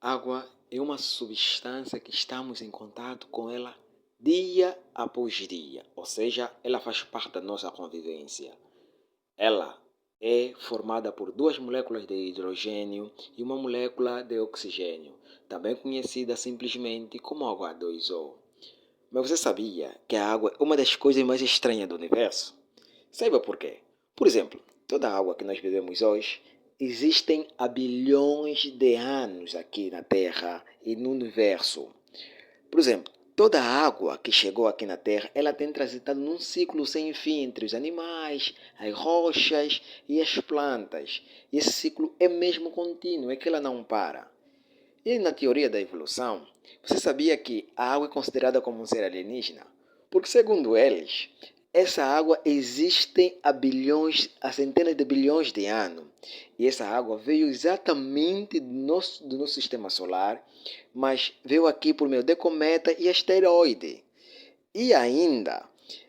Água é uma substância que estamos em contato com ela dia após dia, ou seja, ela faz parte da nossa convivência. Ela é formada por duas moléculas de hidrogênio e uma molécula de oxigênio, também conhecida simplesmente como água 2O. Mas você sabia que a água é uma das coisas mais estranhas do universo? Saiba por quê. Por exemplo, toda a água que nós bebemos hoje existem há bilhões de anos aqui na Terra e no universo. Por exemplo, toda a água que chegou aqui na Terra, ela tem transitado num ciclo sem fim entre os animais, as rochas e as plantas. E esse ciclo é mesmo contínuo, é que ela não para. E na teoria da evolução, você sabia que a água é considerada como um ser alienígena? Porque, segundo eles, essa água existe há bilhões, há centenas de bilhões de anos. E essa água veio exatamente do nosso sistema solar, mas veio aqui por meio de cometa e asteroide. E ainda,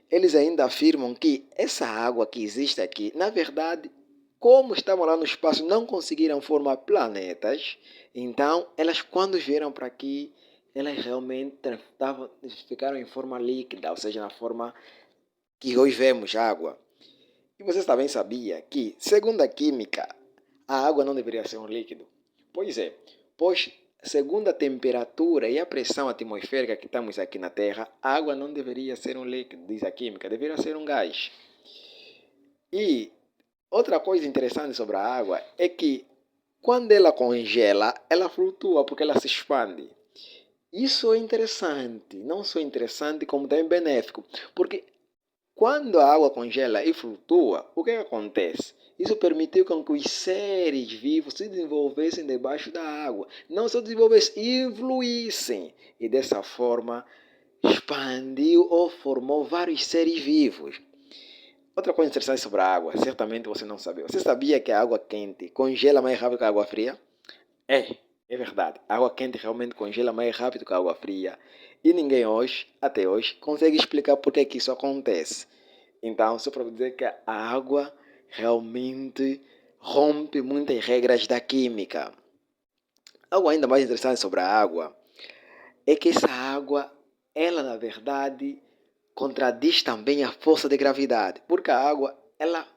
eles ainda afirmam que essa água que existe aqui, na verdade, como estavam lá no espaço, não conseguiram formar planetas. Então, elas quando vieram para aqui, elas realmente ficaram em forma líquida, ou seja, na forma que hoje vemos água. E você também sabia que, segundo a química, a água não deveria ser um líquido? Pois é, pois segundo a temperatura e a pressão atmosférica que estamos aqui na Terra, a água não deveria ser um líquido, diz a química, deveria ser um gás. E outra coisa interessante sobre a água é que quando ela congela, ela flutua porque ela se expande. Isso é interessante, não só interessante como também benéfico, porque quando a água congela e flutua, o que acontece? Isso permitiu com que os seres vivos se desenvolvessem debaixo da água. Não só desenvolvessem, evoluíssem. E dessa forma expandiu ou formou vários seres vivos. Outra coisa interessante sobre a água, certamente você não sabia. Você sabia que a água quente congela mais rápido que a água fria? É verdade. A água quente realmente congela mais rápido que a água fria. E ninguém hoje, até hoje, consegue explicar por que isso acontece. Então, só para dizer que a água realmente rompe muitas regras da química. Algo ainda mais interessante sobre a água é que essa água, ela na verdade, contradiz também a força de gravidade. Porque a água, ela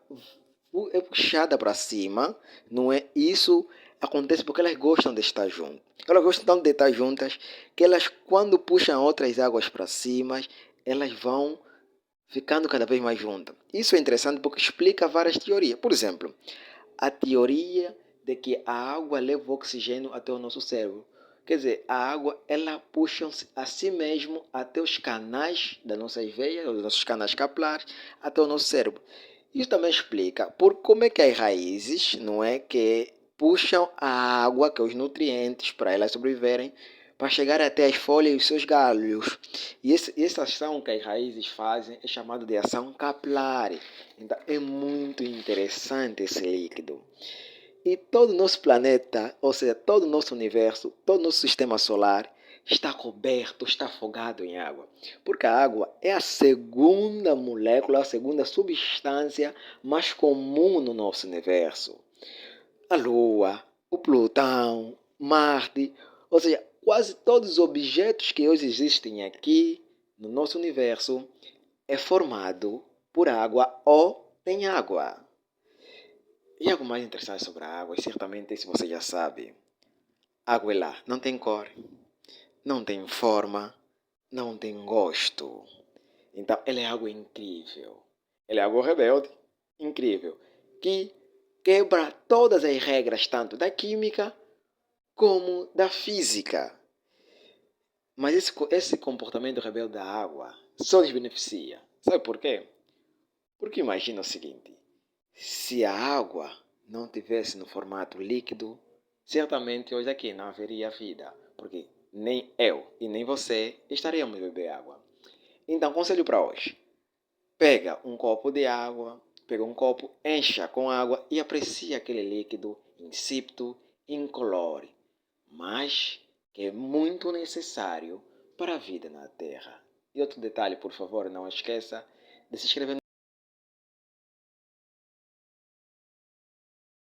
é puxada para cima, não é? Isso acontece porque elas gostam de estar juntas. Elas gostam tanto de estar juntas que elas, quando puxam outras águas para cima, elas vão ficando cada vez mais juntas. Isso é interessante porque explica várias teorias. Por exemplo, a teoria de que a água leva o oxigênio até o nosso cérebro. Quer dizer, a água ela puxa a si mesmo até os canais das nossas veias, os nossos canais capilares, até o nosso cérebro. Isso também explica por como é que as raízes, não é, que puxam a água, que é os nutrientes, para elas sobreviverem, para chegar até as folhas e os seus galhos. E essa ação que as raízes fazem é chamada de ação capilar. Então, é muito interessante esse líquido. E todo o nosso planeta, ou seja, todo o nosso universo, todo o nosso sistema solar, está coberto, está afogado em água. Porque a água é a segunda molécula, a segunda substância mais comum no nosso universo. A Lua, o Plutão, Marte, ou seja, quase todos os objetos que hoje existem aqui no nosso universo é formado por água ou tem água. E algo mais interessante sobre a água, e certamente se você já sabe, a água é lá, não tem cor, não tem forma, não tem gosto. Então, ela é algo incrível. Ela é algo rebelde, incrível, que quebra todas as regras, tanto da química como da física. Mas esse comportamento rebelde da água só lhes beneficia. Sabe por quê? Porque imagina o seguinte: se a água não tivesse no formato líquido, certamente hoje aqui não haveria vida, porque nem eu e nem você estaríamos beber água. Então, conselho para hoje: pega um copo de água, pega um copo, encha com água e aprecie aquele líquido insípido, incolore, mas que é muito necessário para a vida na Terra. E outro detalhe, por favor, não esqueça de se inscrever